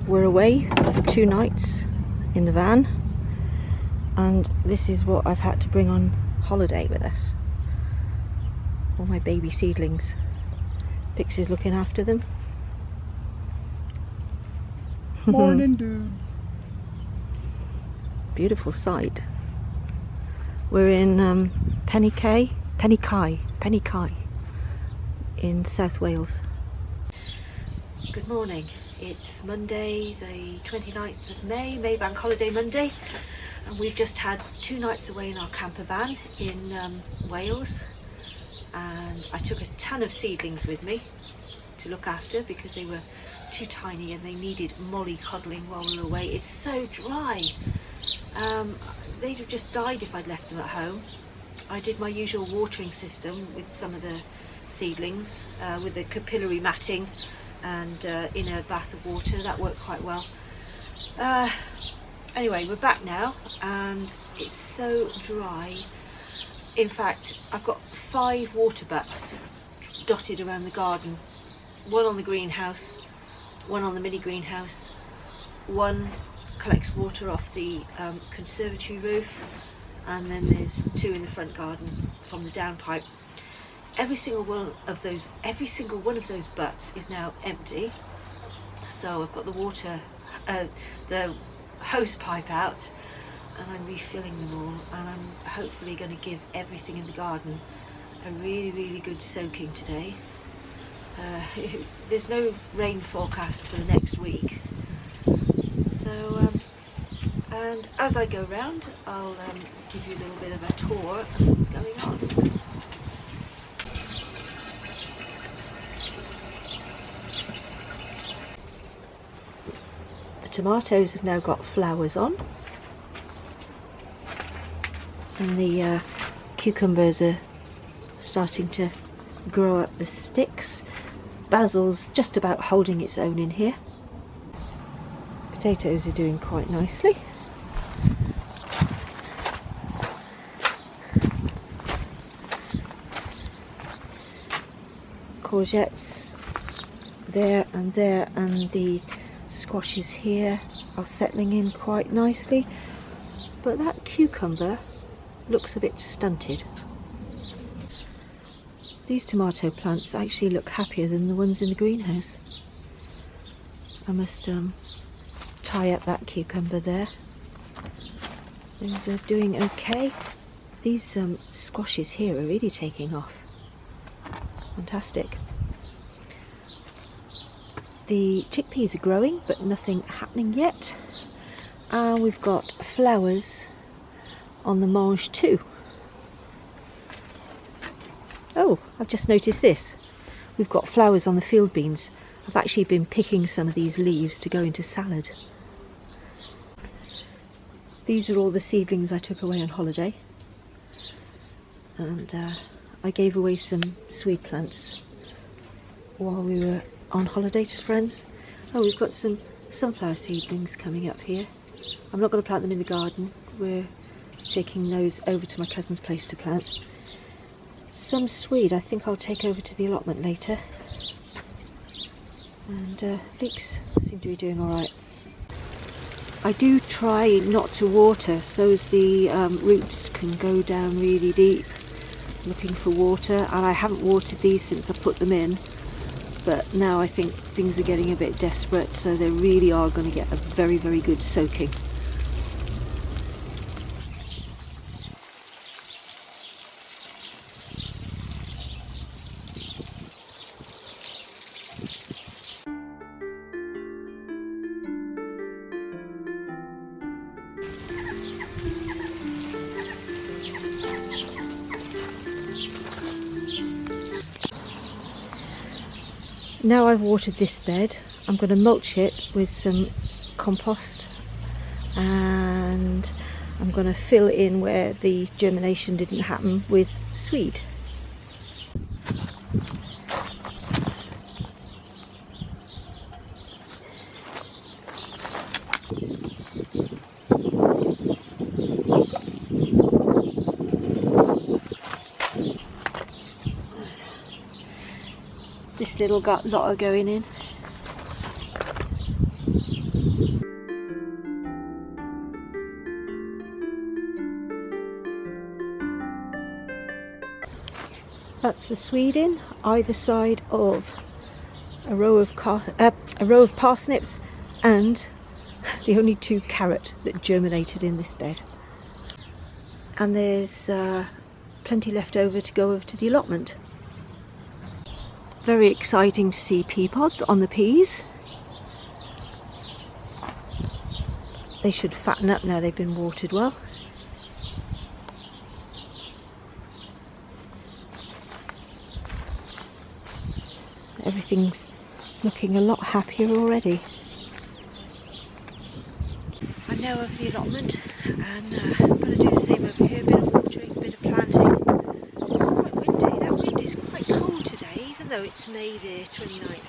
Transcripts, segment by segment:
We're away for 2 nights in the van, and this is what I've had to bring on holiday with us. All my baby seedlings. Pixie's looking after them. Morning, dudes. Beautiful sight. We're in Penny in South Wales. Good morning. It's Monday the 29th of May, Bank Holiday Monday, and we've just had 2 nights away in our camper van in Wales, and I took a ton of seedlings with me to look after because they were too tiny and they needed mollycoddling while we were away. It's so dry. They'd have just died if I'd left them at home. I did my usual watering system with some of the seedlings with the capillary matting and in a bath of water. That worked quite well. Anyway, we're back now and it's so dry. In fact, I've got 5 water butts dotted around the garden. 1 on the greenhouse, 1 on the mini greenhouse, 1 collects water off the conservatory roof, and then there's 2 in the front garden from the downpipe. Every single one of those butts is now empty, so I've got the water, the hose pipe out, and I'm refilling them all, and I'm hopefully going to give everything in the garden a really good soaking today. There's no rain forecast for the next week, so and as I go round I'll give you a little bit of a tour of what's going on. The tomatoes have now got flowers on, and the cucumbers are starting to grow up the sticks. Basil's just about holding its own in here. Potatoes are doing quite nicely. Courgettes there, and the squashes here are settling in quite nicely, but that cucumber looks a bit stunted. These tomato plants actually look happier than the ones in the greenhouse. I must tie up that cucumber there. Things are doing okay. These squashes here are really taking off. Fantastic. The chickpeas are growing, but nothing happening yet. And we've got flowers on the mange too. Oh, I've just noticed this. We've got flowers on the field beans. I've actually been picking some of these leaves to go into salad. These are all the seedlings I took away on holiday. And I gave away some swede plants while we were on holiday to friends. Oh, we've got some sunflower seedlings coming up here. I'm not going to plant them in the garden. We're taking those over to my cousin's place to plant. Some swede I think I'll take over to the allotment later. And leeks seem to be doing alright. I do try not to water so as the roots can go down really deep looking for water, and I haven't watered these since I put them in, but now I think things are getting a bit desperate, so they really are going to get a very good soaking. Now I've watered this bed, I'm going to mulch it with some compost, and I'm going to fill in where the germination didn't happen with swede. This little lot are going in. That's the Sweden, either side of a row of parsnips and the only 2 carrot that germinated in this bed. And there's plenty left over to go over to the allotment. Very exciting to see pea pods on the peas. They should fatten up now they've been watered well. Everything's looking a lot happier already. I'm now over the allotment and I'm going to do the same over here, a bit of watering, a bit of planting. It's quite windy, that wind is quite cold today, even though it's May the 29th.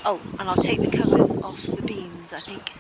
Oh, and I'll take the covers off the beans, I think.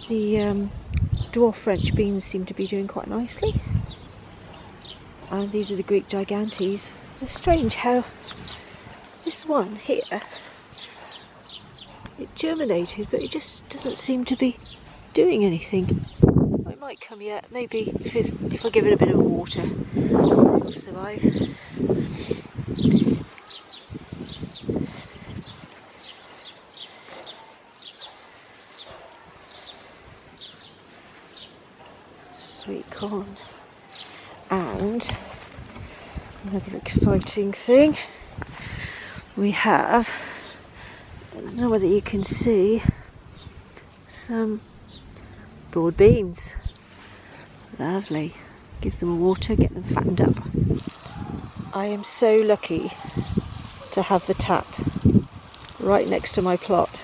The dwarf French beans seem to be doing quite nicely, and these are the Greek gigantes. It's strange how this one here, it germinated but it just doesn't seem to be doing anything. It might come yet, maybe if I give it a bit of water it'll survive. Sweet corn. And another exciting thing, we have, I don't know whether you can see, some broad beans. Lovely. Give them a water, get them fattened up. I am so lucky to have the tap right next to my plot.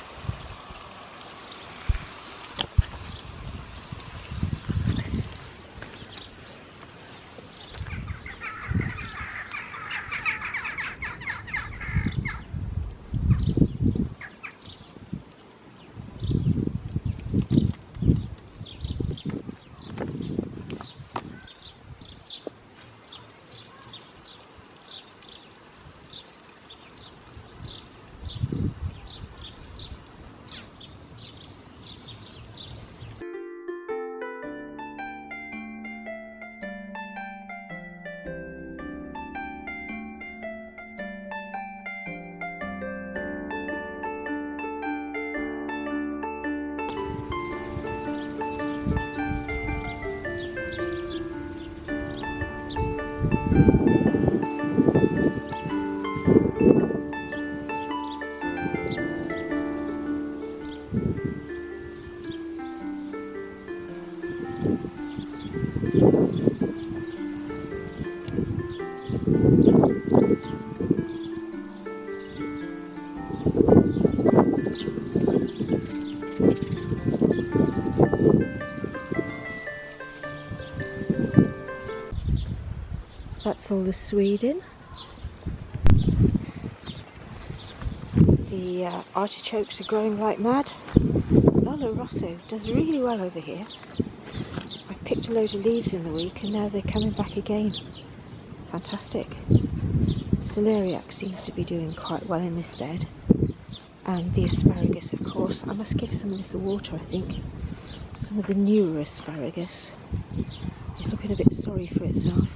That's all the Sweden. The artichokes are growing like mad. Lolo Rosso does really well over here. I picked a load of leaves in the week and now they're coming back again. Fantastic. Celeriac seems to be doing quite well in this bed. And the asparagus, of course. I must give some of this a water, I think. Some of the newer asparagus is looking a bit sorry for itself.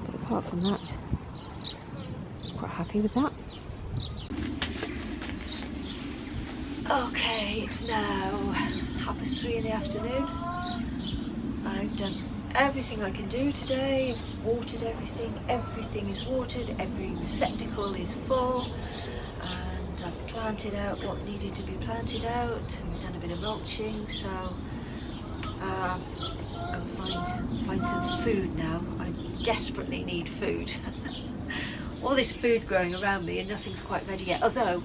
But apart from that, I'm quite happy with that. Okay, it's now 3:30 in the afternoon. I've done everything I can do today. I've watered everything. Everything is watered. Every receptacle is full. And and I've planted out what needed to be planted out and done a bit of mulching, so I'll find some food now. I desperately need food. All this food growing around me and nothing's quite ready yet, although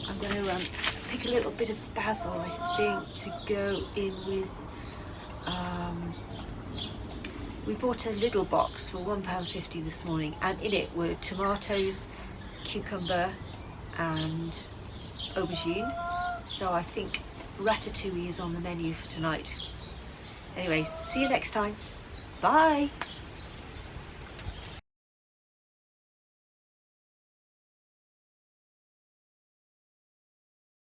I'm going to pick a little bit of basil, I think, to go in with we bought a little box for £1.50 this morning, and in it were tomatoes, cucumber and aubergine, so I think ratatouille is on the menu for tonight. Anyway, see you next time. Bye!